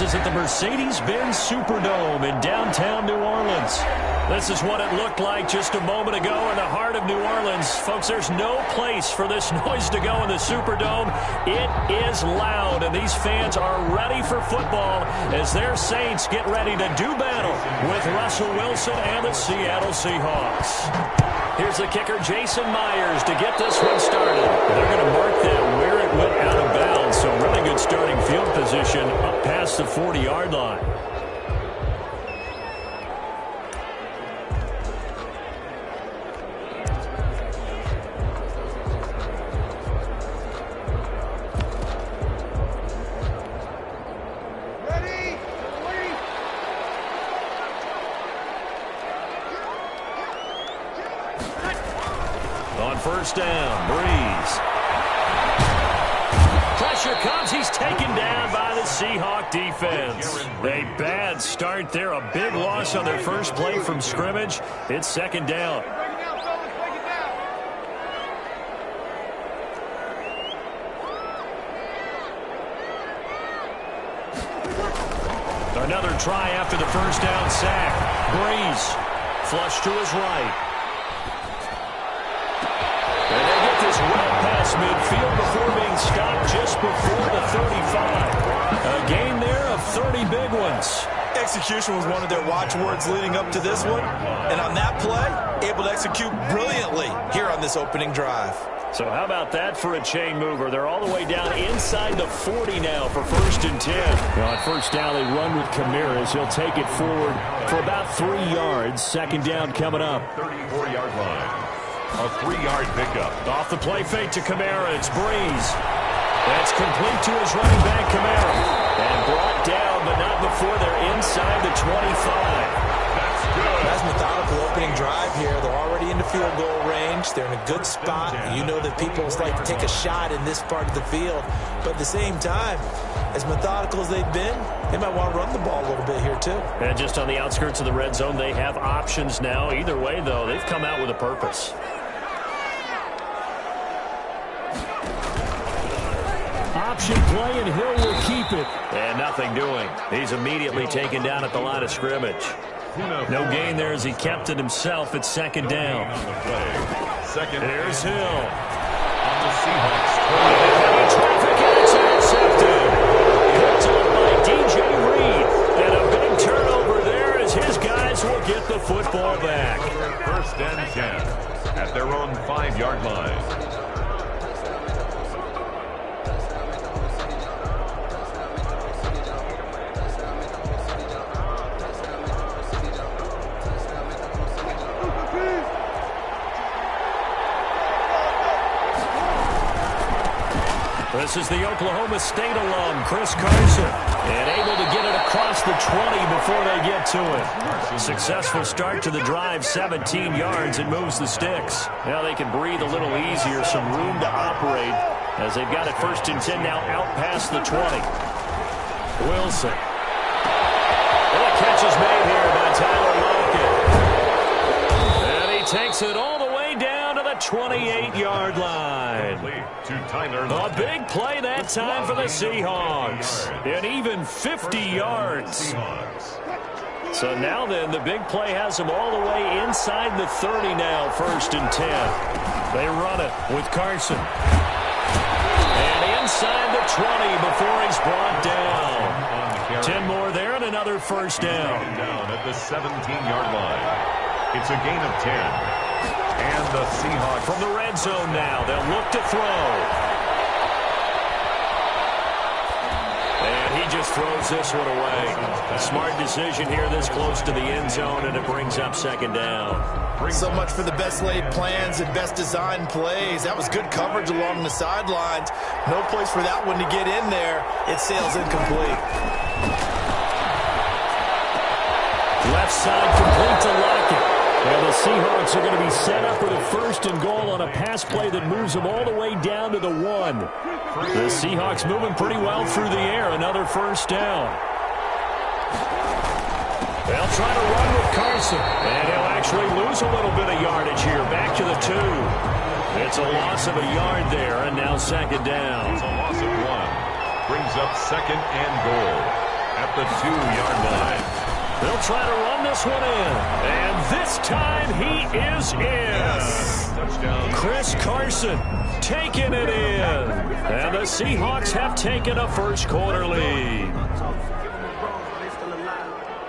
is at the Mercedes-Benz Superdome in downtown New Orleans. This is what it looked like just a moment ago in the heart of New Orleans. Folks, there's no place for this noise to go in the Superdome. It is loud, and these fans are ready for football as their Saints get ready to do battle with Russell Wilson and the Seattle Seahawks. Here's the kicker, Jason Myers, to get this one started. They're going to mark that where it went out of bounds, so really good starting field position up past the 40-yard line. First down, Breeze. Pressure comes. He's taken down by the Seahawk defense. A bad start there. A big loss on their first play from scrimmage. It's second down. Another try after the first down sack. Breeze flush to his right. And they get this well past midfield before being stopped just before the 35. A gain there of 30 big ones. Execution was one of their watchwords leading up to this one. And on that play, able to execute brilliantly here on this opening drive. So how about that for a chain mover? They're all the way down inside the 40 now for 1st and 10. Now on first down, they run with Camaras. He'll take it forward for about 3 yards. Second down coming up. 34-yard line. A 3-yard pickup. Off the play fake to Kamara. It's Breeze. That's complete to his running back, Kamara. And brought down, but not before they're inside the 25. That's good. Nice methodical opening drive here. They're already in the field goal range. They're in a good spot. You know that people like to take a shot in this part of the field. But at the same time, as methodical as they've been, they might want to run the ball a little bit here too. And just on the outskirts of the red zone, they have options now. Either way, though, they've come out with a purpose. Option play, and Hill will keep it. And nothing doing. He's immediately taken down at the line of scrimmage. No gain there as he kept it himself at second down. Here's Hill. On the Seahawks. Traffic, and it's intercepted. Picked up by DJ Reed. And a big turnover there as his guys will get the football back. 1st and 10 at their own 5-yard line. This is the Oklahoma State alum, Chris Carson, and able to get it across the 20 before they get to it. Successful start to the drive, 17 yards, and moves the sticks. Now they can breathe a little easier, some room to operate, as they've got it 1st and 10 now out past the 20. Wilson. And a catch is made here by Tyler Lockett. And he takes it all the way down to the 28-yard line. A big play that time for the Seahawks. And even 50 yards. So now then, the big play has them all the way inside the 30 now, 1st and 10. They run it with Carson. And inside the 20 before he's brought down. 10 more there and another 1st down. Down at the 17-yard line. It's a gain of 10. And the Seahawks from the red zone now. They'll look to throw. And he just throws this one away. A smart decision here this close to the end zone, and it brings up second down. So much for the best laid plans and best designed plays. That was good coverage along the sidelines. No place for that one to get in there. It sails incomplete. Left side complete to Lockett. And the Seahawks are going to be set up with a 1st and goal on a pass play that moves them all the way down to the 1. The Seahawks moving pretty well through the air. Another 1st down. They'll try to run with Carson. And he'll actually lose a little bit of yardage here. Back to the 2. It's a loss of a yard there, and now second down. It's a loss of 1. Brings up 2nd and goal at the 2-yard line. They'll try to run this one in. And this time he is in. Yes. Touchdown. Chris Carson taking it in. And the Seahawks have taken a first quarter lead.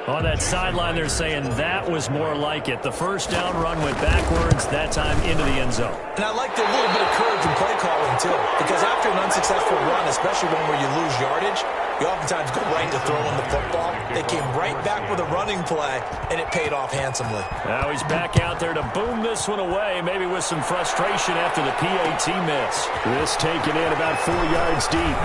On that sideline, they're saying that was more like it. The first down run went backwards, that time into the end zone. And I liked a little bit of courage in play calling, too. Because after an unsuccessful run, especially one where you lose yardage, you oftentimes go right to throwing the football. They came right back with a running play, and it paid off handsomely. Now he's back out there to boom this one away, maybe with some frustration after the PAT miss. This taken in about 4 yards deep.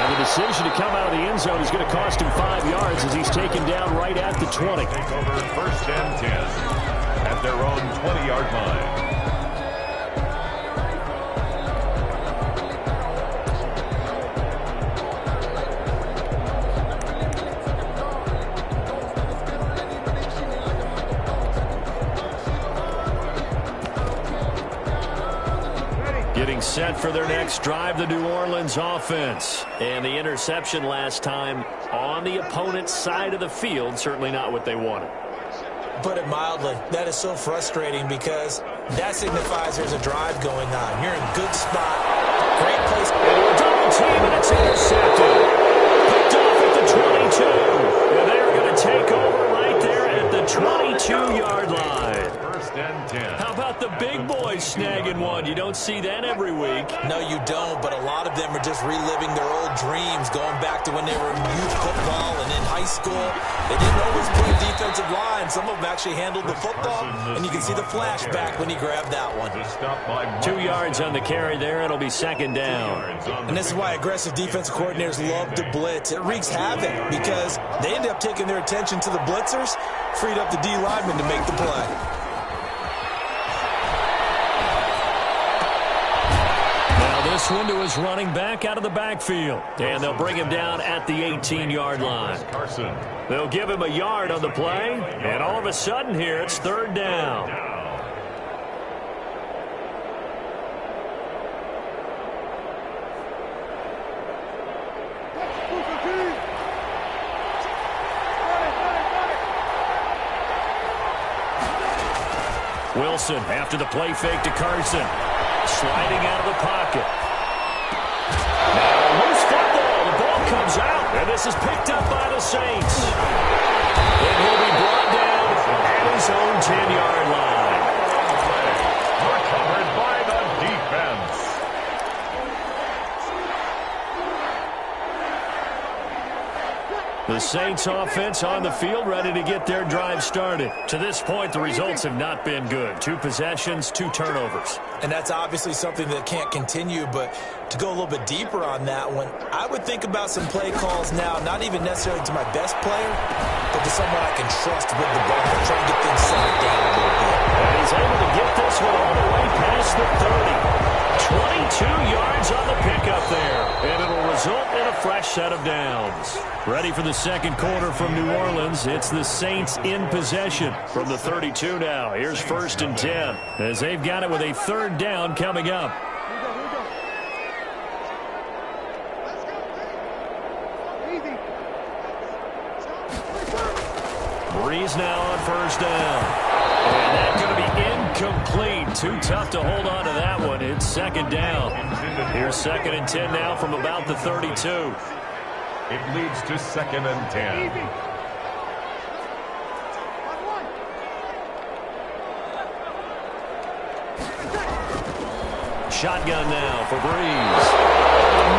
And the decision to come out of the end zone is going to cost him 5 yards as he's taken down right at the 20. Take over first and 10 at their own 20-yard line. Getting set for their next drive, the New Orleans offense. And the interception last time on the opponent's side of the field, certainly not what they wanted. Put it mildly, that is so frustrating because that signifies there's a drive going on. You're in a good spot, great place. Double team, and it's intercepted. Picked off at the 22. And they're going to take over right there at the 22-yard line. First and 10. How about the big boys snagging one? You don't see that every week. No, you don't, but a lot of them are just reliving their old dreams, going back to when they were in youth football and in high school. They didn't always play defensive line. Some of them actually handled the football, and you can see the flashback when he grabbed that one. 2 yards on the carry there. It'll be second down. And this is why aggressive defensive coordinators love to blitz. It wreaks havoc because they end up taking their attention to the blitzers, freed up the D lineman to make the play. This one to his running back out of the backfield. And they'll bring him down at the 18-yard line. Carson. They'll give him a yard on the play. And all of a sudden here, it's third down. Wilson after the play fake to Carson. Sliding out of the pocket. Now, loose football. The ball comes out, and this is picked up by the Saints. And he'll be brought down at his own 10-yard line. Recovered by the defense. The Saints offense on the field, ready to get their drive started. To this point, the results have not been good. 2 possessions, 2 turnovers. And that's obviously something that can't continue, but to go a little bit deeper on that one, I would think about some play calls now, not even necessarily to my best player, but to someone I can trust with the ball, try and get things settled down a little bit. And he's able to get this one all the way past the 30. 22 yards on the pickup there. And it'll result in a fresh set of downs. Ready for the second quarter from New Orleans. It's the Saints in possession from the 32 now. Here's first and 10 as they've got it with a third down coming up. Breeze now on first down. And that's going to be incomplete. Too tough to hold on to that one. It's second down. Here's second and 10 now from about the 32. It leads to second and 10. Shotgun now for Breeze.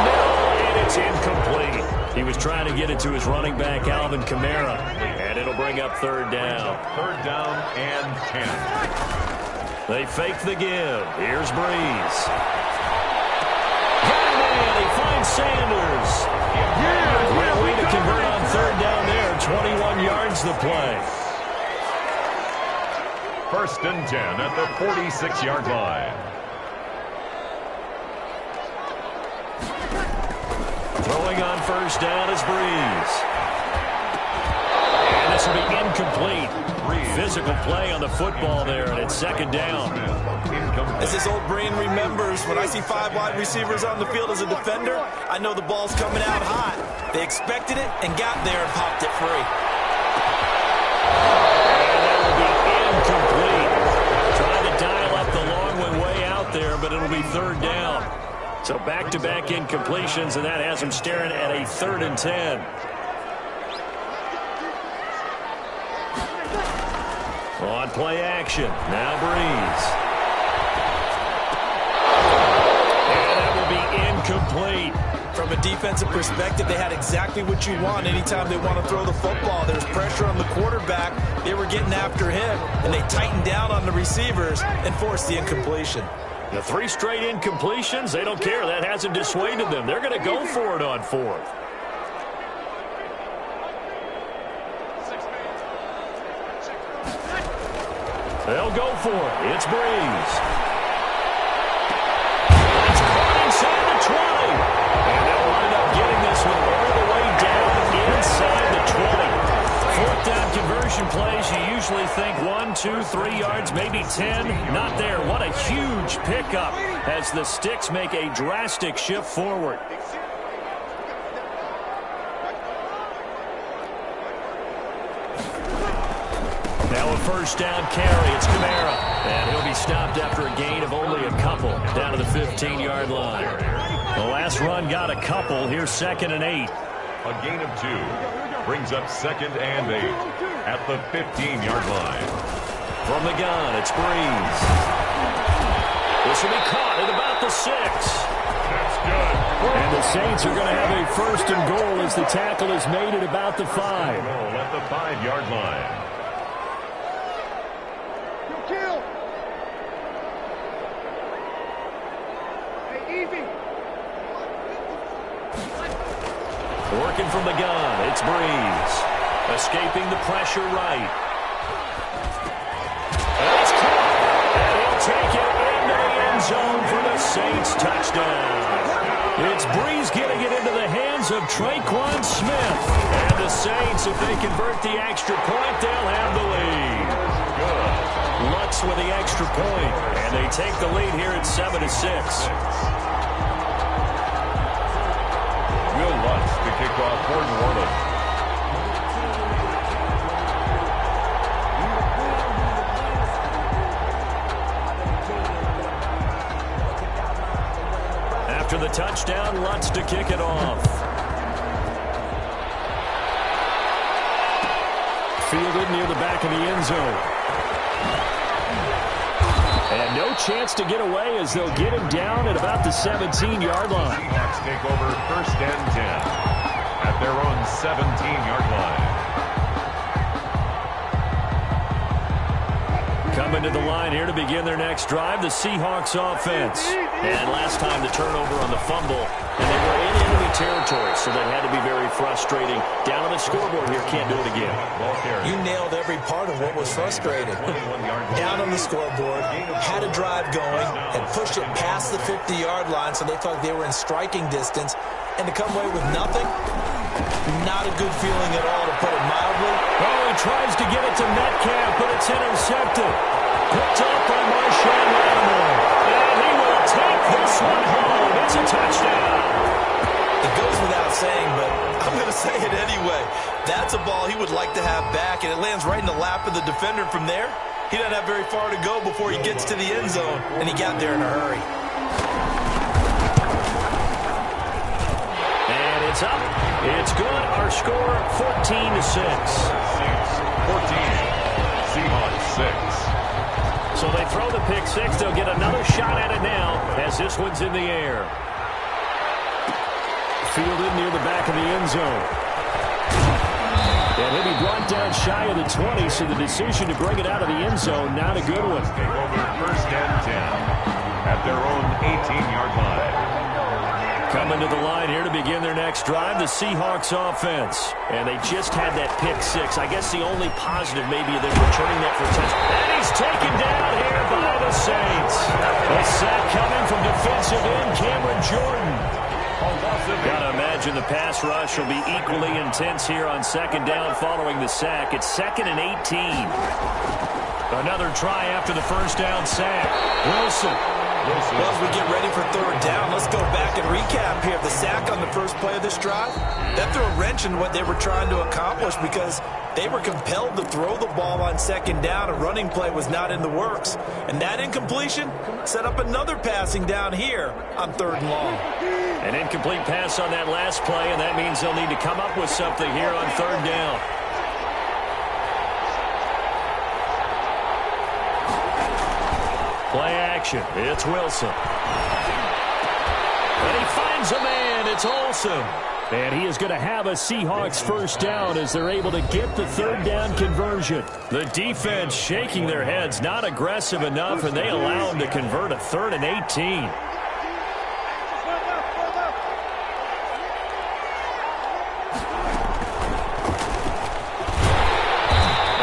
No, and it's incomplete. He was trying to get it to his running back, Alvin Kamara. And it'll bring up third down. Third down and 10. They fake the give. Here's Breeze. And he finds Sanders. Great way to convert on third down there. 21 yards the play. First and 10 at the 46-yard line. Throwing on first down is Breeze. And this will be incomplete. Physical play on the football there, and it's second down. As his old brain remembers, when I see 5 wide receivers on the field as a defender, I know the ball's coming out hot. They expected it and got there and popped it free. And that will be incomplete. Trying to dial up the long one way out there, but it'll be third down. So back-to-back incompletions, and that has them staring at a 3rd and 10. On play action. Now Breeze. And that will be incomplete. From a defensive perspective, they had exactly what you want anytime they want to throw the football. There's pressure on the quarterback. They were getting after him, and they tightened down on the receivers and forced the incompletion. The 3 straight incompletions, they don't care. That hasn't dissuaded them. They're going to go for it on 4th. They'll go for it. It's Breeze. It's caught inside the 20. And they'll wind up getting this one all the way down inside the 20. 4th down conversion plays, you usually think 1, 2, 3 yards, maybe 10. Not there. What a huge pickup as the Sticks make a drastic shift forward. Now a 1st down carry. It's Kamara. And he'll be stopped after a gain of only a couple down to the 15-yard line. The last run got a couple. Here's 2nd and 8. A gain of 2 brings up 2nd and 8 at the 15-yard line. From the gun, it's Breeze. This will be caught at about the 6. That's good. And the Saints are going to have a 1st and goal as the tackle is made at about the 5. Goal at the 5-yard line. Working from the gun, it's Breeze. Escaping the pressure right. And it's caught. And he'll take it into the end zone for the Saints touchdown. It's Breeze getting it into the hands of Traquan Smith. And the Saints, if they convert the extra point, they'll have the lead. Good. Lutz with the extra point. And they take the lead here at 7-6. Lutz to kick off for New Orleans. After the touchdown, Lutz to kick it off. Fielded near the back of the end zone. And no chance to get away as they'll get him down at about the 17-yard line. Seahawks take over 1st and 10 at their own 17-yard line. Coming to the line here to begin their next drive, the Seahawks offense. And last time the turnover on the fumble, and they were in enemy territory, so that had to be very frustrating. Down on the scoreboard here, can't do it again. You nailed every part of what was frustrating. Down on the scoreboard, had a drive going, and pushed it past the 50-yard line, so they thought they were in striking distance. And to come away with nothing, not a good feeling at all, to put it mildly. Oh, he tries to get it to Metcalf, but it's intercepted. Picked up by Marshawn Lattimore. And he will take this one home. It's a touchdown. It goes without saying, but I'm going to say it anyway. That's a ball he would like to have back, and it lands right in the lap of the defender. From there, he doesn't have very far to go before he gets to the end zone, and he got there in a hurry. And it's up. It's good. Our score, 14-6. 14. Seahawks 6. So they throw the pick six. They'll get another shot at it now as this one's in the air. Fielded near the back of the end zone. And he'll be brought down shy of the 20, so the decision to bring it out of the end zone, not a good one. Take over 1st and 10 at their own 18-yard line. Coming to the line here to begin their next drive, the Seahawks offense. And they just had that pick six. I guess the only positive maybe of them returning that for a touchdown. And he's taken down here by the Saints. A sack coming from defensive end Cameron Jordan. Got to imagine the pass rush will be equally intense here on 2nd down following the sack. It's 2nd and 18. Another try after the 1st down sack. Wilson Well, as we get ready for third down, let's go back and recap here. The sack on the first play of this drive, that threw a wrench in what they were trying to accomplish because they were compelled to throw the ball on second down. A running play was not in the works. And that incompletion set up another passing down here on third and long. An incomplete pass on that last play, and that means they'll need to come up with something here on third down. Play action. It's Wilson. And he finds a man. It's Olsen. And he is going to have a Seahawks first down as they're able to get the third down conversion. The defense shaking their heads, not aggressive enough, and they allow him to convert a 3rd and 18.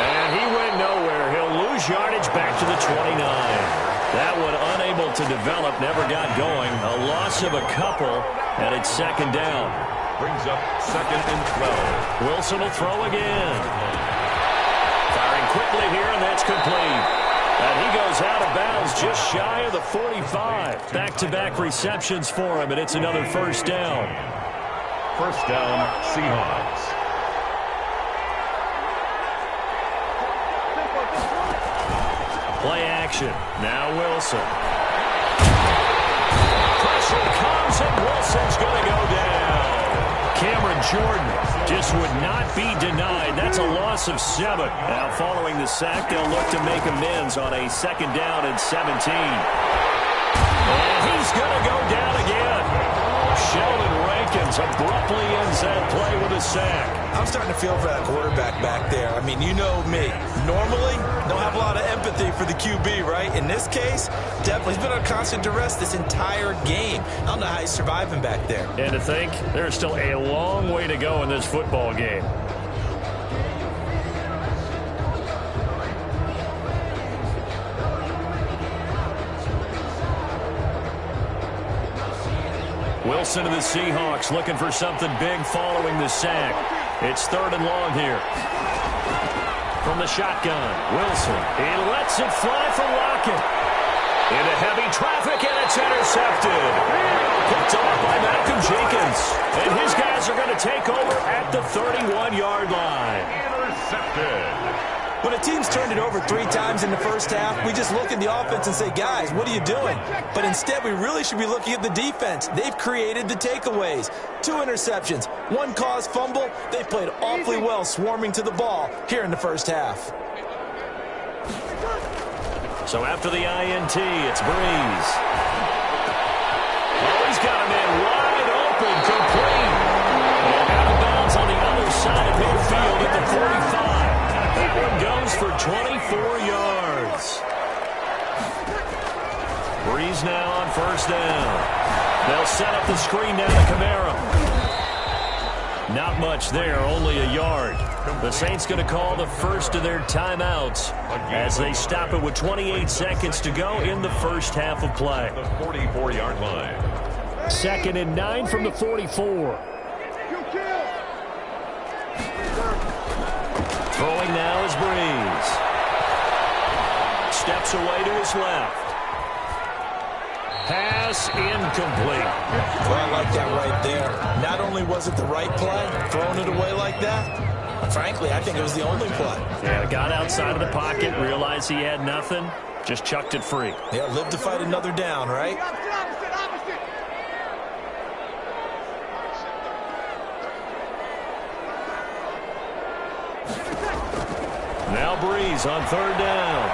And he went nowhere. He'll lose yardage back to the 29. That one unable to develop, never got going. A loss of a couple, and it's second down. Brings up 2nd and 12. Wilson will throw again. Firing quickly here, and that's complete. And he goes out of bounds just shy of the 45. Back-to-back receptions for him, and it's another first down. First down, Seahawks. Play action. Now Wilson. Pressure comes, and Wilson's going to go down. Cameron Jordan just would not be denied. That's a loss of 7. Now following the sack, they'll look to make amends on a 2nd down and 17. And he's going to go down again. Sheldon Rankins abruptly ends that play with a sack. I'm starting to feel for that quarterback back there. I mean, you know me. Normally, don't have a lot of empathy for the QB, right? In this case, definitely he's been on constant duress this entire game. I don't know how he's surviving back there. And to think, there's still a long way to go in this football game. Wilson to the Seahawks looking for something big following the sack. It's 3rd and long here. From the shotgun, Wilson. He lets it fly for Lockett. Into heavy traffic, and it's intercepted. Picked off by Malcolm Jenkins. And his guys are going to take over at the 31-yard line. Intercepted. When a team's turned it over 3 times in the first half, we just look at the offense and say, guys, what are you doing? But instead, we really should be looking at the defense. They've created the takeaways. 2 interceptions, 1 caused fumble. They played awfully well swarming to the ball here in the first half. So after the INT, it's Breeze. Oh, he's got a man wide open, complete. And out of bounds on the other side of midfield at the 45. That one goes for 24 yards. Breeze now on first down. They'll set up the screen down to Kamara. Not much there, only a yard. The Saints going to call the first of their timeouts as they stop it with 28 seconds to go in the first half of play. The 44-yard line. 2nd and 9 from the 44. Throwing now is Breeze. Steps away to his left. Pass incomplete. Well, I like that right there. Not only was it the right play, throwing it away like that, frankly, I think it was the only play. Yeah, got outside of the pocket, realized he had nothing, just chucked it free. Yeah, live to fight another down, right? Now Breeze on 3rd down.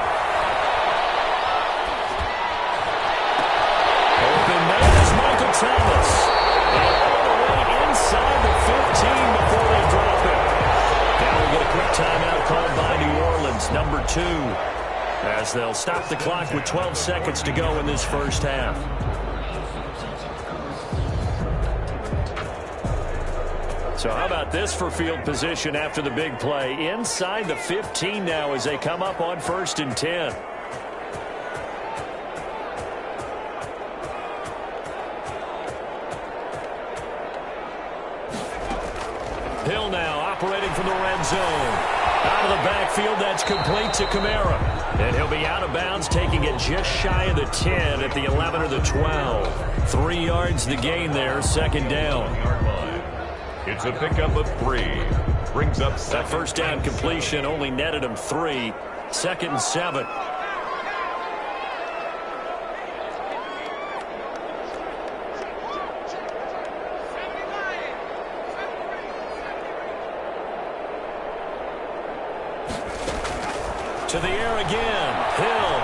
Open man is Michael Thomas. And all the way inside the 15 before they drop it. Now we get a quick timeout called by New Orleans, number 2. As they'll stop the clock with 12 seconds to go in this first half. So how about this for field position after the big play? Inside the 15 now as they come up on 1st and 10. Hill now operating from the red zone. Out of the backfield, that's complete to Kamara. And he'll be out of bounds, taking it just shy of the 10 at the 11 or the 12. 3 yards the gain there, second down. It's a pickup of 3. Brings up that first down completion only netted him 3. Second and 7. To the air again. Hill.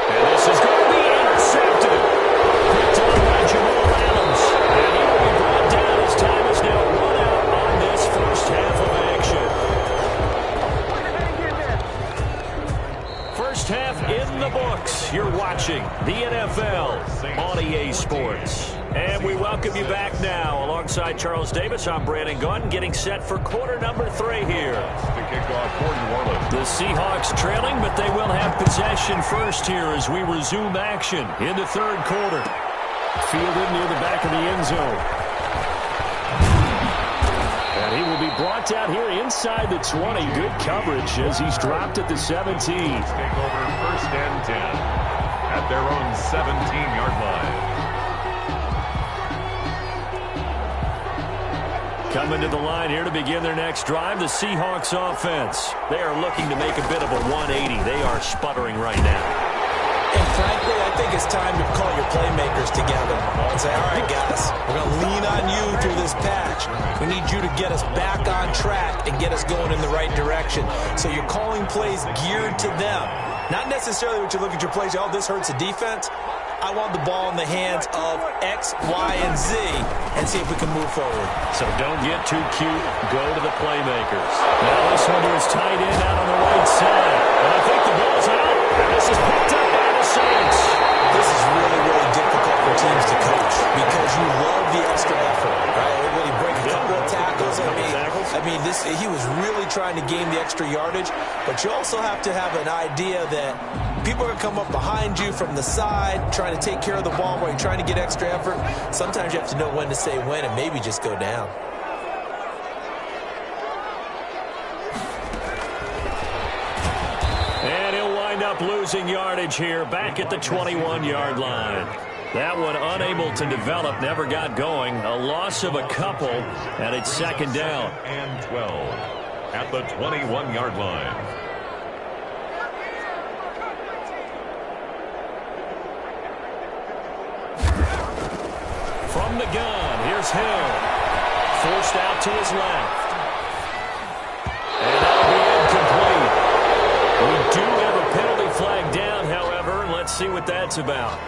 And this is going to be intercepted. Picked on by Jamal Adams. And he will be brought down as time is now run out on this first half of action. First half in the books. You're watching the NFL on EA Sports. And we welcome you back now. Alongside Charles Davis, I'm Brandon Gunn, getting set for quarter number 3 here. The kickoff for New Orleans. The Seahawks trailing, but they will have possession first here as we resume action in the third quarter. Fielded near the back of the end zone. And he will be brought down here inside the 20. Good coverage as he's dropped at the 17. Take over first and 10 at their own 17-yard line. Coming to the line here to begin their next drive, the Seahawks offense. They are looking to make a bit of a 180. They are sputtering right now. And frankly, I think it's time to call your playmakers together and say, all right, guys, we're going to lean on you through this patch. We need you to get us back on track and get us going in the right direction. So you're calling plays geared to them. Not necessarily what you look at your plays, oh, this hurts the defense. I want the ball in the hands of X, Y, and Z and see if we can move forward. So don't get too cute. Go to the playmakers. Now this one to his tight end out on the right side. And I think the ball's out. This is picked up by the Saints. This is really, really difficult for teams to coach because you love the extra effort, right? When you break a couple of tackles, he was really trying to gain the extra yardage, but you also have to have an idea that people are going to come up behind you from the side, trying to take care of the ball while you're trying to get extra effort. Sometimes you have to know when to say when and maybe just go down. And he'll wind up losing yardage here back at the 21-yard line. That one unable to develop, never got going. A loss of a couple, and it's second down. And 12 at the 21-yard line. From the gun, here's Hill. Forced out to his left. And that'll be incomplete. We do have a penalty flag down, however, and let's see what that's about.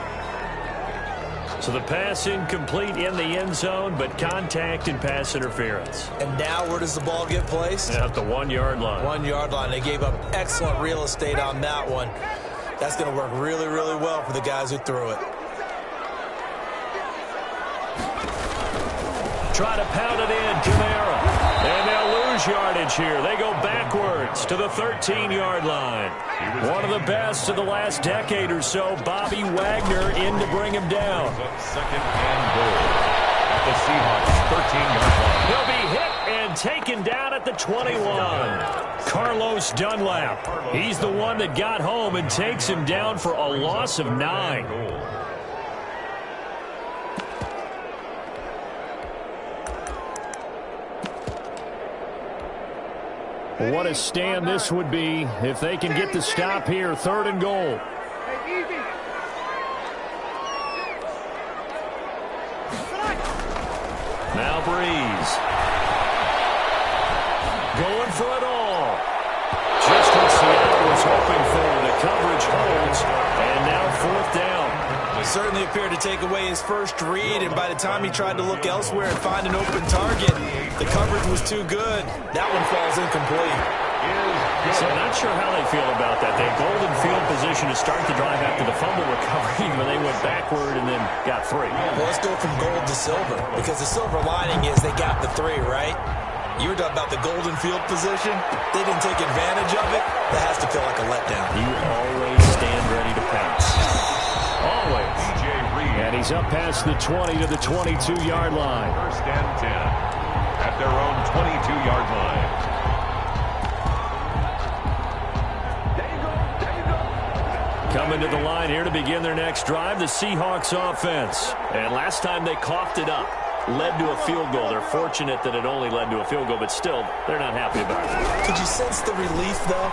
So the pass incomplete in the end zone, but contact and pass interference. And now where does the ball get placed? At the 1-yard line. 1-yard line. They gave up excellent real estate on that one. That's going to work really, really well for the guys who threw it. Try to pound it in, Kamara. And they'll lose yardage here. They go backwards to the 13-yard line. One of the best of the last decade or so, Bobby Wagner in to bring him down. Second and goal at the Seahawks 13-yard line. He'll be hit and taken down at the 21. Carlos Dunlap. He's the one that got home and takes him down for a loss of 9. What a stand this would be if they can get the stop here. Third and goal. Now Breeze. Going for it all. Just what Seattle was hoping for. The coverage holds. And now fourth down. He certainly appeared to take away his first read, and by the time he tried to look elsewhere and find an open target, the coverage was too good. That one falls incomplete. So I'm not sure how they feel about that. They had golden field position to start the drive after the fumble recovery, but they went backward and then got 3. Well, let's go from gold to silver, because the silver lining is they got the 3, right? You were talking about the golden field position. They didn't take advantage of it. That has to feel like a letdown. You always stand ready to pass. Always. And he's up past the 20 to the 22-yard line. First and 10 at their own 22-yard line. Coming to the line here to begin their next drive, the Seahawks offense. And last time they coughed it up, led to a field goal. They're fortunate that it only led to a field goal, but still, they're not happy about it. Could you sense the relief, though,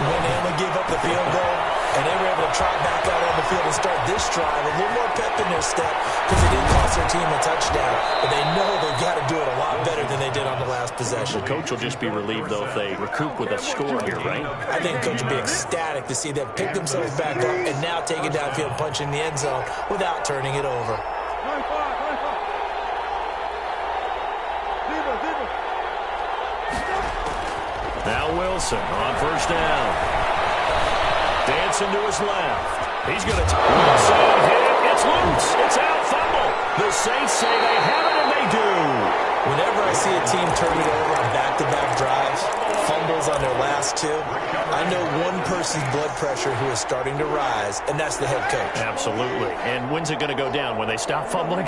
when they only gave up the field goal and they were able to trot back out on the field and start this drive? A little more pep in their step because it didn't cost their team a touchdown, but they know they've got to do it a lot better than they did on the last possession. The coach will just be relieved, though, if they recoup with a score here, right? I think the coach will be ecstatic to see them pick themselves back up and now take it downfield, punching the end zone without turning it over. Now Wilson on first down. Dancing to his left. He's going to Wilson hit it. It's loose. It's out. Fumble. The Saints say they have it, and they do. Whenever I see a team turn it over on back-to-back drives, fumbles on their last two, I know one person's blood pressure who is starting to rise, and that's the head coach. Absolutely. And when's it going to go down? When they stop fumbling?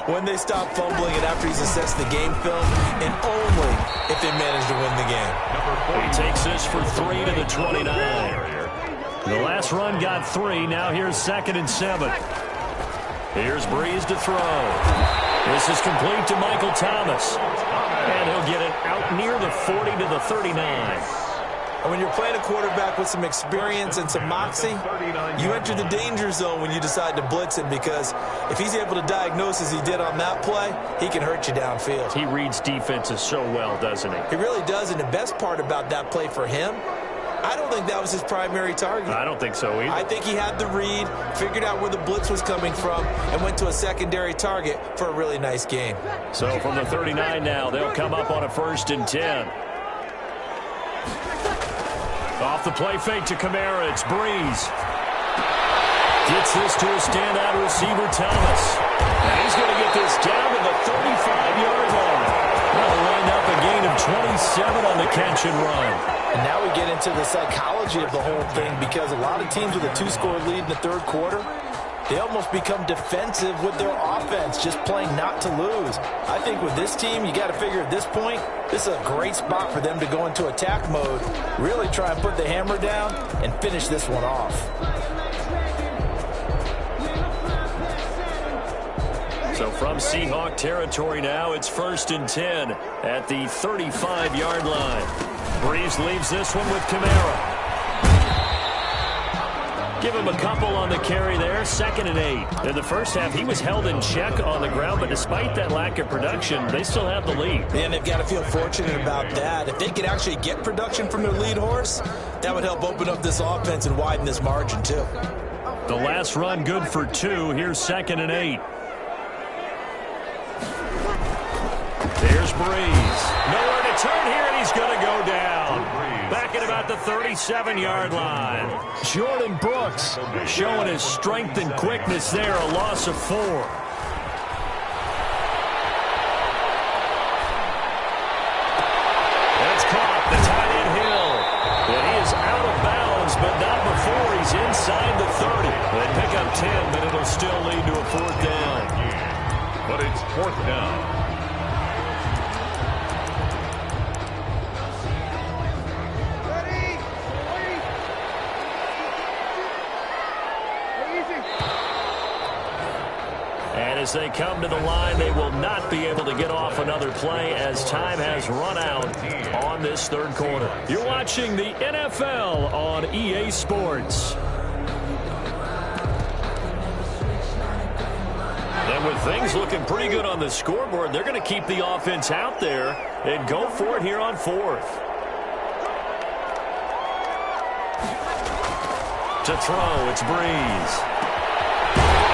When they stop fumbling and after he's assessed the game film, and only if they manage to win the game. He takes this for 3 to the 29. The last run got 3. Now here's 2nd and 7. Here's Breeze to throw. This is complete to Michael Thomas. And he'll get it out near the 40 to the 39. And when you're playing a quarterback with some experience and some moxie, you enter the danger zone when you decide to blitz him, because if he's able to diagnose as he did on that play, he can hurt you downfield. He reads defenses so well, doesn't he? He really does, and the best part about that play for him, I don't think that was his primary target. I don't think so either. I think he had the read, figured out where the blitz was coming from, and went to a secondary target for a really nice gain. So from the 39 now, they'll come up on a 1st and 10. Off the play fake to Kamara, it's Breeze. Gets this to a standout receiver, Thomas. And he's going to get this down to the 35-yard line. That'll wind up a gain of 27 on the catch and run. And now we get into the psychology of the whole thing, because a lot of teams with a 2-score lead in the third quarter, they almost become defensive with their offense, just playing not to lose. I think with this team, you got to figure at this point, this is a great spot for them to go into attack mode, really try and put the hammer down and finish this one off. So from Seahawk territory now, it's 1st and 10 at the 35-yard line. Breeze leaves this one with Kamara. Give him a couple on the carry there, 2nd and 8. In the first half, he was held in check on the ground, but despite that lack of production, they still have the lead. And they've got to feel fortunate about that. If they could actually get production from their lead horse, that would help open up this offense and widen this margin too. The last run good for 2. Here's 2nd and 8. There's Breeze. Nowhere to turn here, and he's going to go down. Back at about the 37-yard line. Jordan Brooks showing his strength and quickness there, a loss of 4. That's caught, the tight end Hill. And he is out of bounds, but not before he's inside the 30. They pick up 10, but it'll still lead to a 4th down. But it's 4th down. And as they come to the line, they will not be able to get off another play as time has run out on this third quarter. You're watching the NFL on EA Sports. And with things looking pretty good on the scoreboard, they're going to keep the offense out there and go for it here on 4th. To throw, it's Breeze.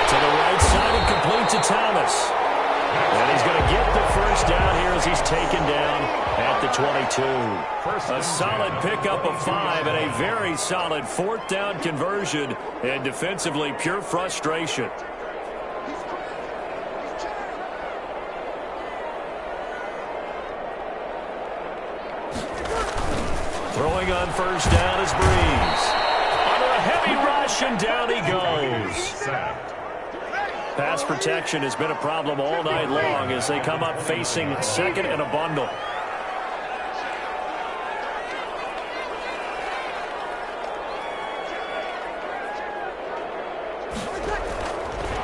To the right side and complete to Thomas. And he's going to get the first down here as he's taken down at the 22. A solid pickup of 5 and a very solid 4th down conversion, and defensively pure frustration. Throwing on first down is Breeze. Under a heavy rush, and down he goes. Pass protection has been a problem all night long as they come up facing second and a bundle.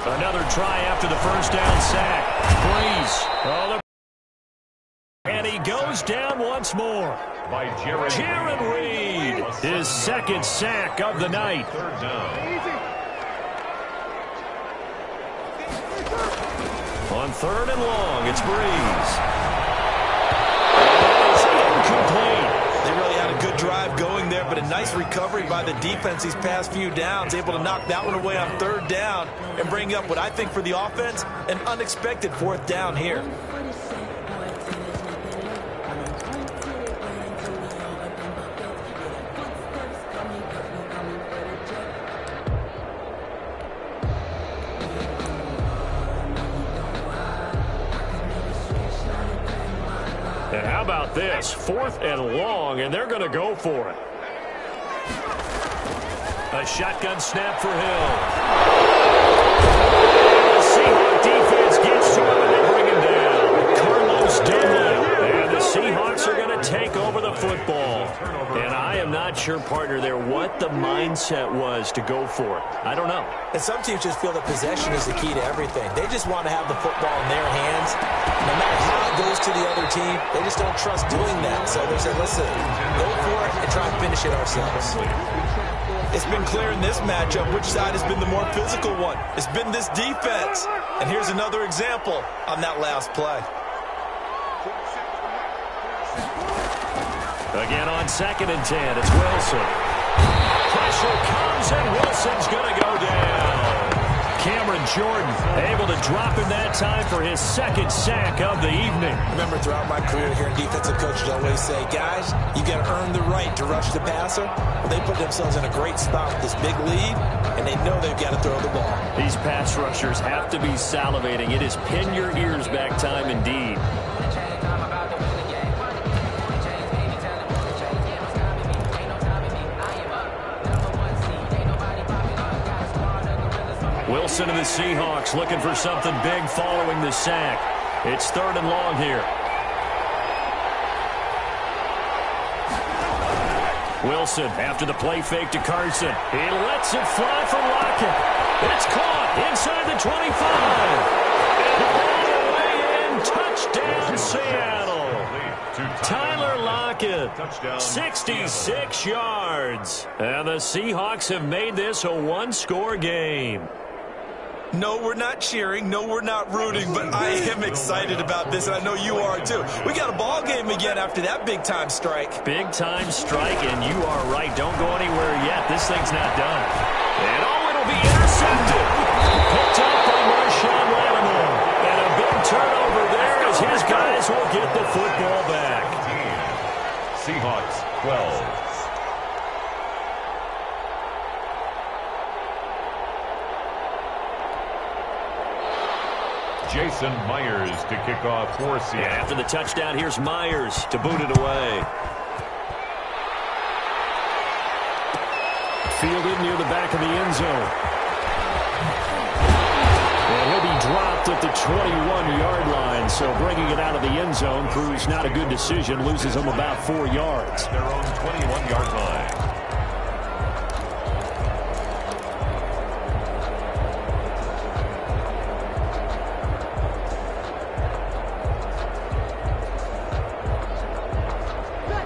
Another try after the first down sack. Breeze. And he goes down once more. By Jaron Reed, his second sack of the night. Third down. On third and long, it's Breeze. It's incomplete. They really had a good drive going there, but a nice recovery by the defense these past few downs, able to knock that one away on third down and bring up what I think for the offense, an unexpected fourth down here. And how about this? Fourth and long, and they're going to go for it. A shotgun snap for Hill. The Seahawks defense gets to him, and they bring him down. Carlos Dunlap. And the Seahawks are going to take over the football. And I am not sure, partner, there what the mindset was to go for it. I don't know. And some teams just feel that possession is the key to everything. They just want to have the football in their hands. No matter how it goes to the other team, they just don't trust doing that. So they say, listen, go for it and try and finish it ourselves. It's been clear in this matchup which side has been the more physical one. It's been this defense. And here's another example on that last play. Again on second and 10, it's Wilson. Pressure comes, and Wilson's going to go down. Cameron Jordan able to drop him that time for his second sack of the evening. Remember, throughout my career here in defensive coaches always say, guys, you got to earn the right to rush the passer. Well, they put themselves in a great spot with this big lead, and they know they've got to throw the ball. These pass rushers have to be salivating. It is pin your ears back time indeed. Wilson and the Seahawks looking for something big following the sack. It's third and long here. Wilson after the play fake to Carson. He lets it fly from Lockett. It's caught inside the 25. And away in. Touchdown, Seattle. Tyler Lockett, 66 yards. And the Seahawks have made this a one-score game. No, we're not cheering. No, we're not rooting, but I am excited about this, and I know you are too. We got a ball game again after that big-time strike. Big-time strike, and you are right. Don't go anywhere yet. This thing's not done. And it'll be intercepted. Picked up by Marshawn Lattimore. And a big turnover there as his guys will get the football back. Seahawks 12. Jason Myers to kick off for Seattle. After the touchdown, here's Myers to boot it away. Fielded near the back of the end zone. And he'll be dropped at the 21-yard line, so bringing it out of the end zone proves not a good decision, loses them about 4 yards. Their own 21-yard line.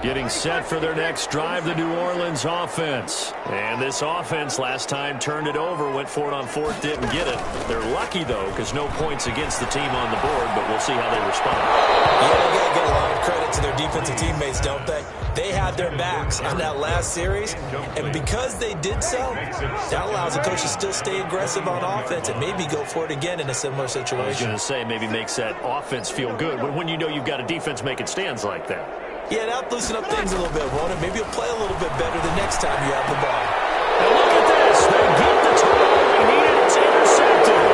Getting set for their next drive, the New Orleans offense. And this offense last time turned it over, went for it on fourth, didn't get it. They're lucky, though, because no points against the team on the board, but we'll see how they respond. Yeah, they got to get a lot of credit to their defensive teammates, don't they? They had their backs on that last series, and because they did so, that allows the coach to still stay aggressive on offense and maybe go for it again in a similar situation. I was going to say, maybe makes that offense feel good, but when you know you've got a defense making stands like that. Yeah, that'll loosen up things a little bit, won't it? Maybe you'll play a little bit better the next time you have the ball. And look at this. They get the turnover they needed. It's intercepted.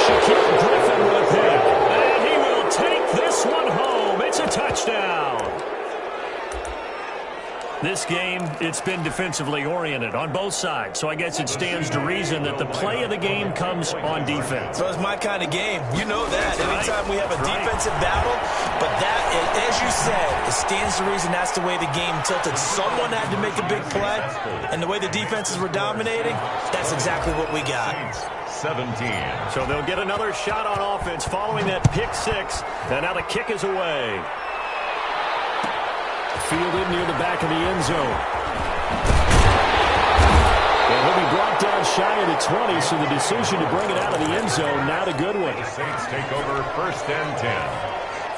Shaquille Griffin with it. And he will take this one home. It's a touchdown. This game, it's been defensively oriented on both sides, so I guess it stands to reason that the play of the game comes on defense. So it's my kind of game. You know that. Anytime we have a defensive battle, but that, as you said, it stands to reason that's the way the game tilted. Someone had to make a big play, and the way the defenses were dominating, that's exactly what we got. 17. So they'll get another shot on offense following that pick six, and now the kick is away. Fielded near the back of the end zone. And he'll be brought down shy of the 20, so the decision to bring it out of the end zone, not a good one. The Saints take over 1st and 10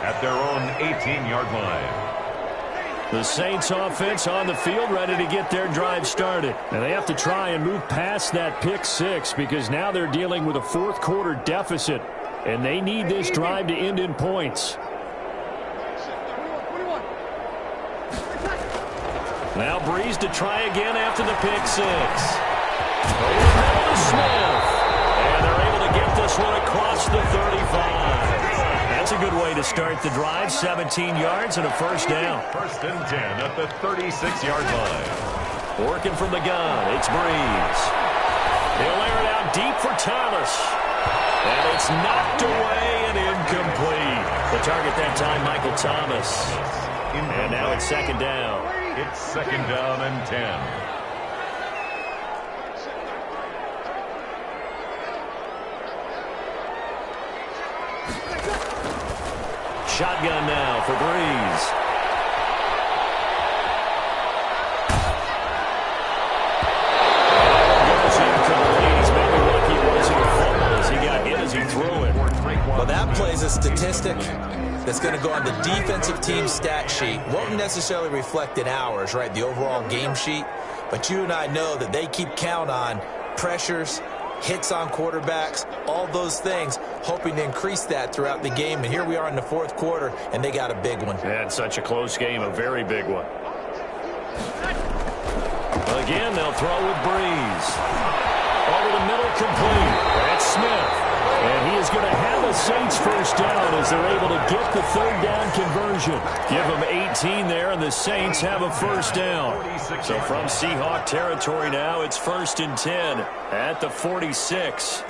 at their own 18-yard line. The Saints offense on the field, ready to get their drive started. And they have to try and move past that pick six because now they're dealing with a fourth-quarter deficit, and they need this drive to end in points. Now Breeze to try again after the pick six. Over to Smith. And they're able to get this one across the 35. That's a good way to start the drive. 17 yards and a first down. 1st and 10 at the 36-yard line. Working from the gun, it's Breeze. He'll air it out deep for Thomas. And it's knocked away and incomplete. The target that time, Michael Thomas. And now it's 2nd down. It's 2nd down and 10. Shotgun now for Breeze. Goes incomplete. He's maybe lucky it wasn't a fumble as he got hit as he threw it. Well, that plays a statistic that's going to go on the defensive team stat sheet. Won't necessarily reflect in ours, right, the overall game sheet. But you and I know that they keep count on pressures, hits on quarterbacks, all those things, hoping to increase that throughout the game. And here we are in the 4th quarter, and they got a big one. Yeah, it's such a close game, a very big one. Again, they'll throw with Breeze. Over the middle, complete. That's Smith. And he is going to have a Saints first down as they're able to get the 3rd down conversion. Give them 18 there, and the Saints have a first down. So from Seahawk territory now, it's 1st and 10 at the 46.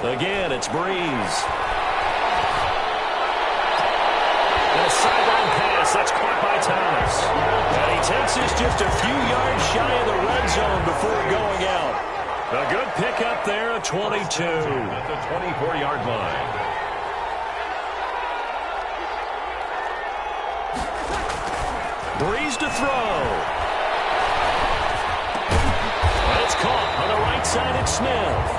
Again, it's Breeze. And a sideline pass. That's caught by Thomas. And he takes this just a few yards shy of the red zone before going out. A good pickup there, a 22. At the 24-yard line. Breeze to throw. And it's caught on the right side at Smith.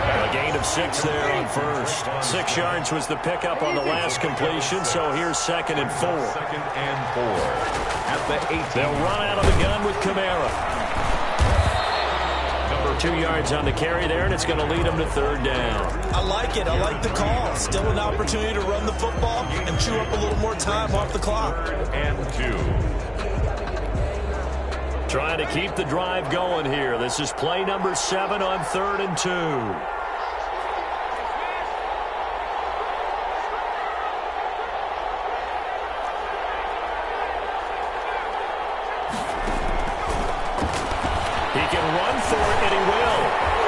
A gain of 6 there on first. 6 yards was the pickup on the last completion, so here's 2nd and 4. 2nd and 4 at the 8. They'll run out of the gun with Kamara. 2 yards on the carry there, and it's going to lead them to 3rd down. I like it. I like the call. Still an opportunity to run the football and chew up a little more time off the clock. 3rd and 2. Trying to keep the drive going here. This is play number 7 on 3rd and 2. He can run for it, and he will.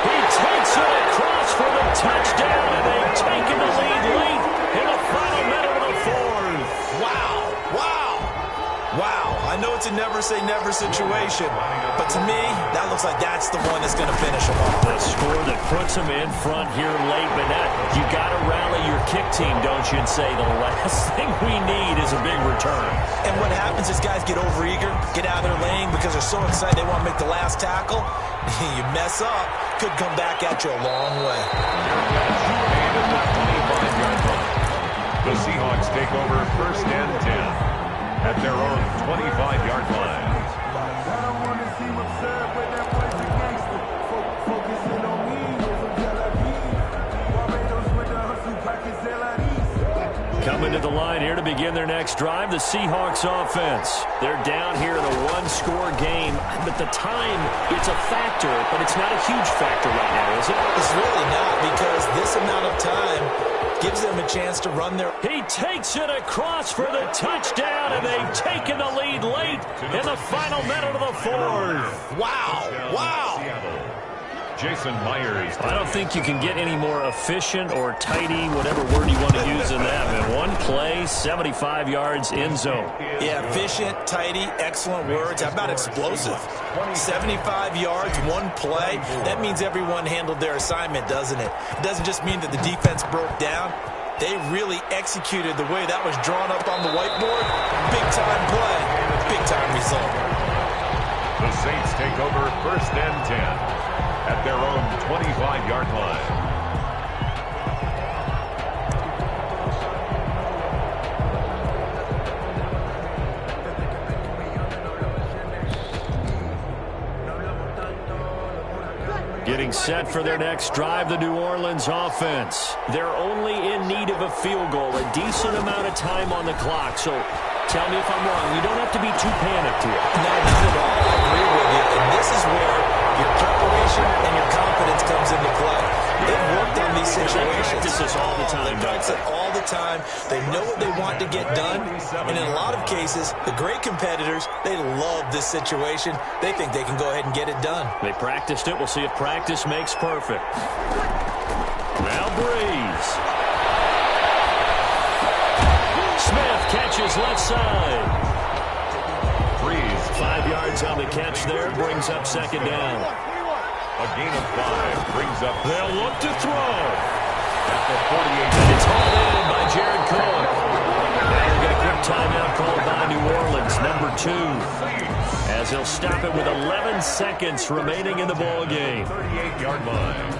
He takes it across for the touchdown, and they've taken the lead late in the final minute of the 4th. Wow. Wow. I know it's a never-say-never situation, but to me, that looks like that's the one that's going to finish them off. A score that puts them in front here late, but you got to rally your kick team, don't you, and say the last thing we need is a big return. And what happens is guys get overeager, get out of their lane because they're so excited they want to make the last tackle. You mess up, could come back at you a long way. The Seahawks take over 1st and 10 at their own 25-yard line. Coming to the line here here to begin their next drive, the Seahawks offense. They're down here in a one-score game, but the time, it's a factor, but it's not a huge factor right now, is it? It's really not, because this amount of time gives them a chance to run their... He takes it across for the touchdown, and they've taken the lead late in the final minute of the fourth. Wow. Jason Myers. I don't think you can get any more efficient or tidy, whatever word you want to use in that, man. One play, 75 yards, end zone. Yeah, efficient, tidy, excellent words. How about explosive? 75 yards, one play. That means everyone handled their assignment, doesn't it? It doesn't just mean that the defense broke down. They really executed the way that was drawn up on the whiteboard. Big-time play, big-time result. The Saints take over 1st and 10 at their own 25-yard line. Getting set for their next drive, the New Orleans offense. They're only in need of a field goal, a decent amount of time on the clock. So tell me if I'm wrong. You don't have to be too panicked here. No, not at all. I agree with you. And this is where your preparation and your confidence comes into play. They've worked on these situations. They practice this all the time. They practice it all the time. They know what they want to get done. And in a lot of cases, the great competitors, they love this situation. They think they can go ahead and get it done. They practiced it. We'll see if practice makes perfect. Now Breeze. Smith catches left side. Breeze. 5 yards on the catch there. Brings up second down. A gain of 5 brings up. They'll look to throw. At the 48. And it's hauled in by Jared Cook. Now we'll get a quick timeout called by New Orleans, number 2. As he'll stop it with 11 seconds remaining in the ball game. 38-yard line.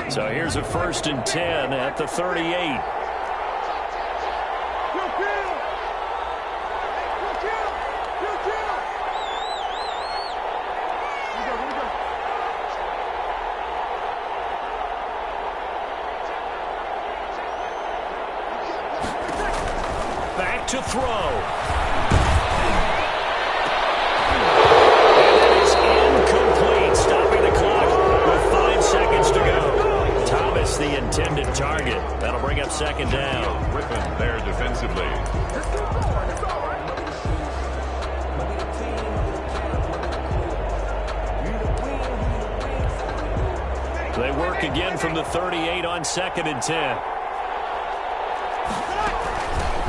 So here's a 1st and 10 at the 38. Back to throw. And it is incomplete, stopping the clock with 5 seconds to go. Thomas, the intended target. That'll bring up second down. Griffin there defensively. They work again from the 38 on 2nd and 10.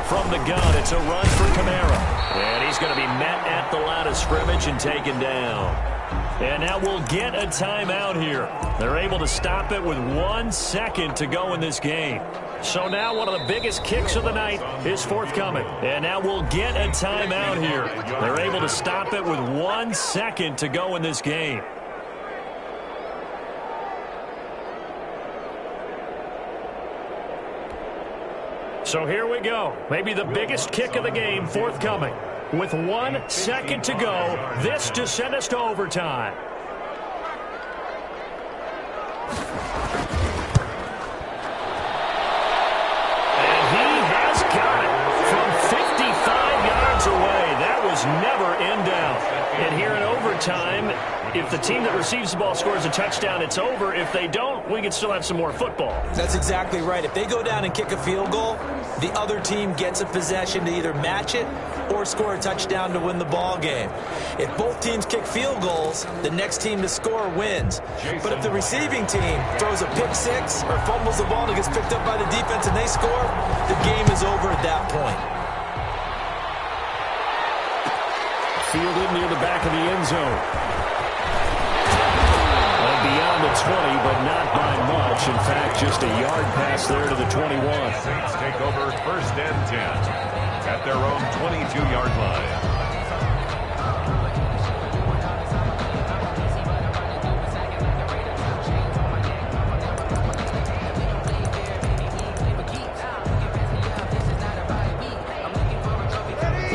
From the gun, it's a run for Kamara. And he's going to be met at the line of scrimmage and taken down. And now we'll get a timeout here. They're able to stop it with 1 second to go in this game. So now one of the biggest kicks of the night is forthcoming. And now we'll get a timeout here. They're able to stop it with 1 second to go in this game. So here we go. Maybe the biggest kick of the game forthcoming. With 1 second to go, this to send us to overtime. And he has got it from 55 yards away. That was never in doubt. And here in overtime, if the team that receives the ball scores a touchdown, it's over. If they don't, we can still have some more football. That's exactly right. If they go down and kick a field goal, the other team gets a possession to either match it or score a touchdown to win the ball game. If both teams kick field goals, the next team to score wins. But if the receiving team throws a pick six or fumbles the ball and gets picked up by the defense and they score, the game is over at that point. Fielded near the back of the end zone. Beyond the 20, but not by much. In fact, just a yard pass there to the 21. Saints take over 1st and 10 at their own 22-yard line.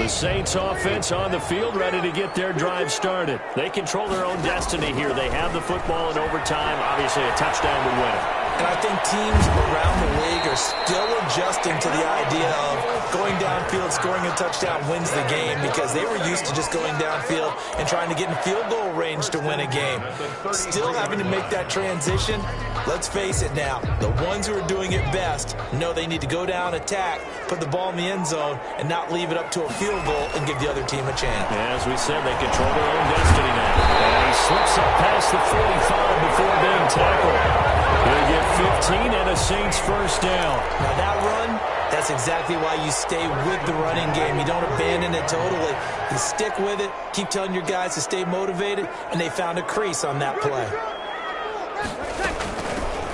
The Saints offense on the field, ready to get their drive started. They control their own destiny here. They have the football in overtime. Obviously, a touchdown would win it. And I think teams around the league are still adjusting to the idea of going downfield, scoring a touchdown wins the game, because they were used to just going downfield and trying to get in field goal range to win a game. Still having to make that transition. Let's face it now, the ones who are doing it best know they need to go down, attack, put the ball in the end zone, and not leave it up to a field goal and give the other team a chance. As we said, they control their own destiny now. And he slips up past the 45 before being tackled. He'll get 15 and a Saints first down. Now that run, that's exactly why you stay with the running game. You don't abandon it totally. You stick with it, keep telling your guys to stay motivated, and they found a crease on that play.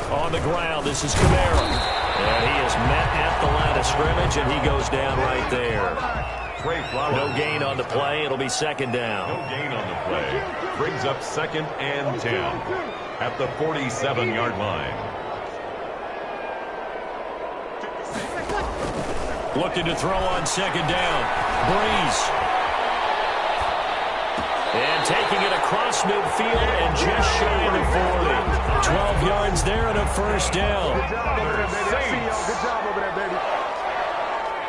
On the ground, this is Kamara. And he is met at the line of scrimmage, and he goes down right there. No gain on the play. It'll be second down. No gain on the play. Brings up 2nd and 10 at the 47-yard line. Looking to throw on second down. Breeze. And taking it across midfield and just shy of the 40. 12 yards there and a first down.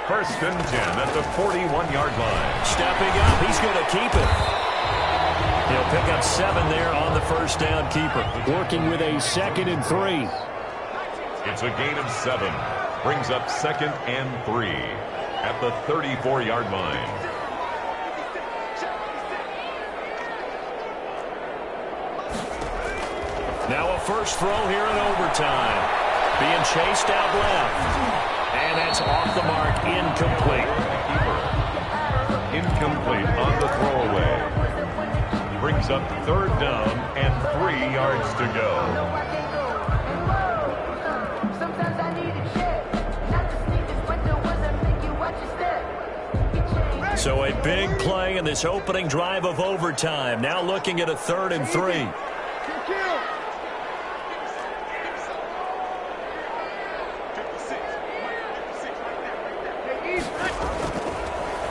First and 10 at the 41-yard line. Stepping up, he's going to keep it. He'll pick up 7 there on the first down keeper. Working with a 2nd and 3. It's a gain of 7. Brings up 2nd and 3 at the 34-yard line. Now a first throw here in overtime. Being chased out left. And that's off the mark, incomplete. Incomplete on the throwaway. Brings up 3rd down and 3 yards to go. So a big play in this opening drive of overtime. Now looking at a 3rd and 3.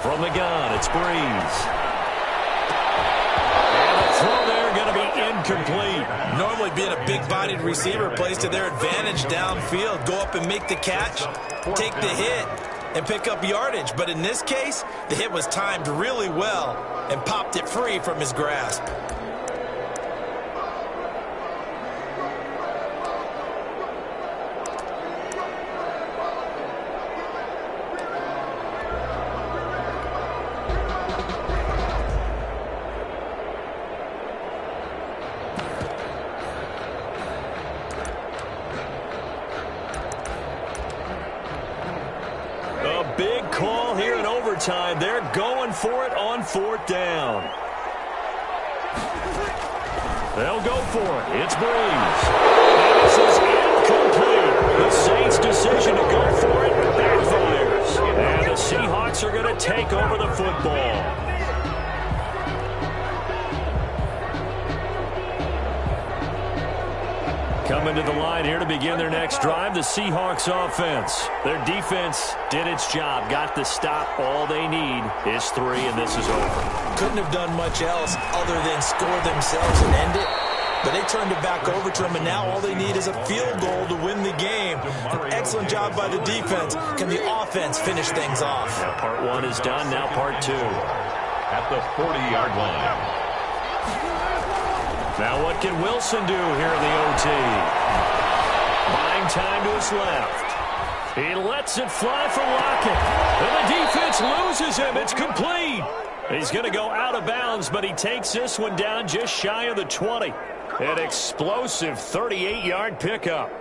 From the gun, it's Breeze. And the throw there going to be incomplete. Normally being a big-bodied receiver plays to their advantage downfield. Go up and make the catch, take the hit, and pick up yardage. But in this case, the hit was timed really well and popped it free from his grasp. Big call here in overtime. They're going for it on 4th down. They'll go for it. It's Breeze. And this is incomplete. The Saints' decision to go for it backfires. And the Seahawks are going to take over the football. Coming to the line here to begin their next drive, the Seahawks offense. Their defense did its job, got the stop. All they need is 3, and this is over. Couldn't have done much else other than score themselves and end it. But they turned it back over to them, and now all they need is a field goal to win the game. An excellent job by the defense. Can the offense finish things off? Now part 1 is done, now part 2. At the 40-yard line. Now what can Wilson do here in the OT? Buying time to his left. He lets it fly for Lockett. And the defense loses him. It's complete. He's going to go out of bounds, but he takes this one down just shy of the 20. An explosive 38-yard pickup.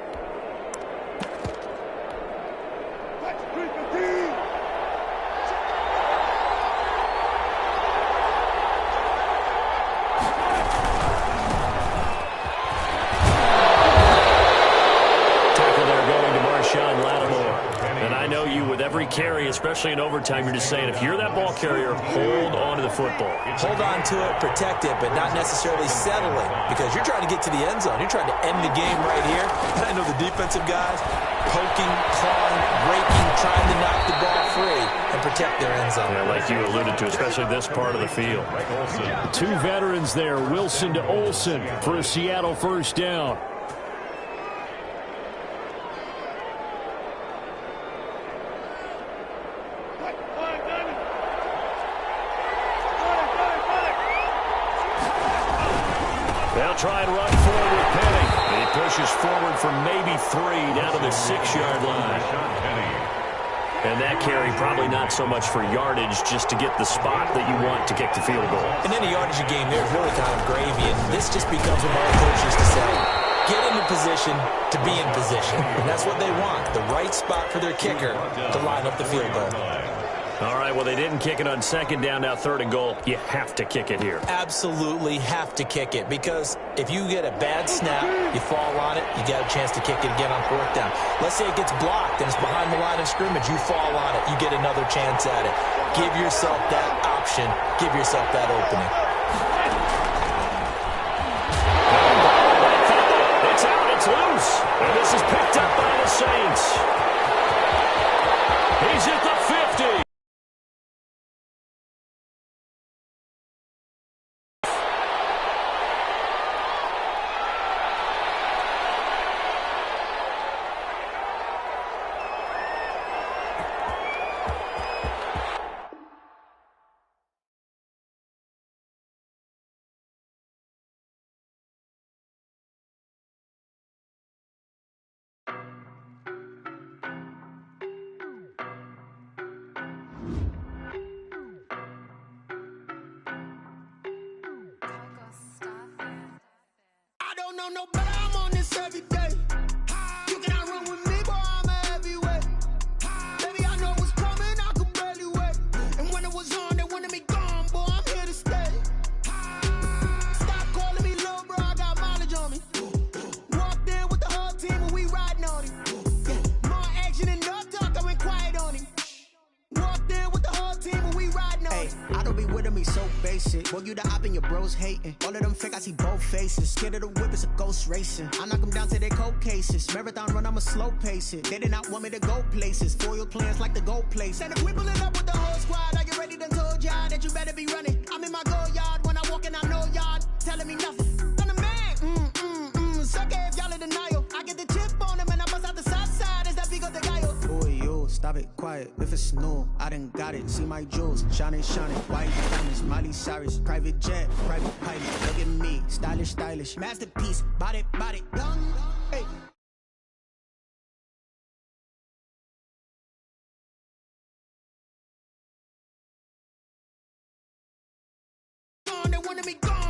Carry, especially especially in overtime. You're just saying, if you're that ball carrier, hold on to the football. Hold on to it, protect it, but not necessarily settle it, because you're trying to get to the end zone. You're trying to end the game right here. And I know the defensive guys poking, clawing, breaking, trying to knock the ball free and protect their end zone. Yeah, like you alluded to, especially this part of the field. Two veterans there, Wilson to Olsen for a Seattle first down. They'll try and run forward with Penny. He pushes forward for maybe 3 down to the 6-yard line. And that carry probably not so much for yardage, just to get the spot that you want to kick the field goal. In any yardage game, there's really kind of gravy, and this just becomes what my coach used to say. Get into position to be in position. And that's what they want, the right spot for their kicker to line up the field goal. All right, well, they didn't kick it on 2nd down, now 3rd and goal. You have to kick it here. Absolutely have to kick it, because if you get a bad snap, you fall on it, you got a chance to kick it again on 4th down. Let's say it gets blocked and it's behind the line of scrimmage. You fall on it, you get another chance at it. Give yourself that option. Give yourself that opening. It's out, it's loose. And this is picked up by the Saints. He's at the 50. No, but I'm on this every day. You cannot run with me, boy, I'm a heavyweight. Baby, I know what's coming, I could barely wait. And when it was on, they wanted me gone, boy, I'm here to stay. Stop calling me little bro, I got mileage on me. Walked in with the whole team and we riding on him. More action and no talk, I went quiet on him. Walked in with the whole team and we riding on him. I don't be with him, he's so basic. Boy, you the op and your bros hating. All of them fake, I see both faces. Scared of the whip, it's a ghost racing. I knock them down to their cold cases. Marathon run, I'ma slow pace it. They did not want me to go places. Foil plans like the go place. And if we pulling up with the whole squad, are you ready? Done told y'all that you better be running. I'm in my go yard when I walk in, I know y'all telling me nothing. I'm the man, suck it if y'all in denial. I get the chip on him and I bust out the south side. Is that big of the guy? Boy, yo, stop it, quiet. If it's new, I done got it. See my jewels, shining, shining. White diamonds, Miley Cyrus, private jet, private pilot. Look at me, stylish, stylish. Masterpiece, body, young. Hey. They wanted me gone.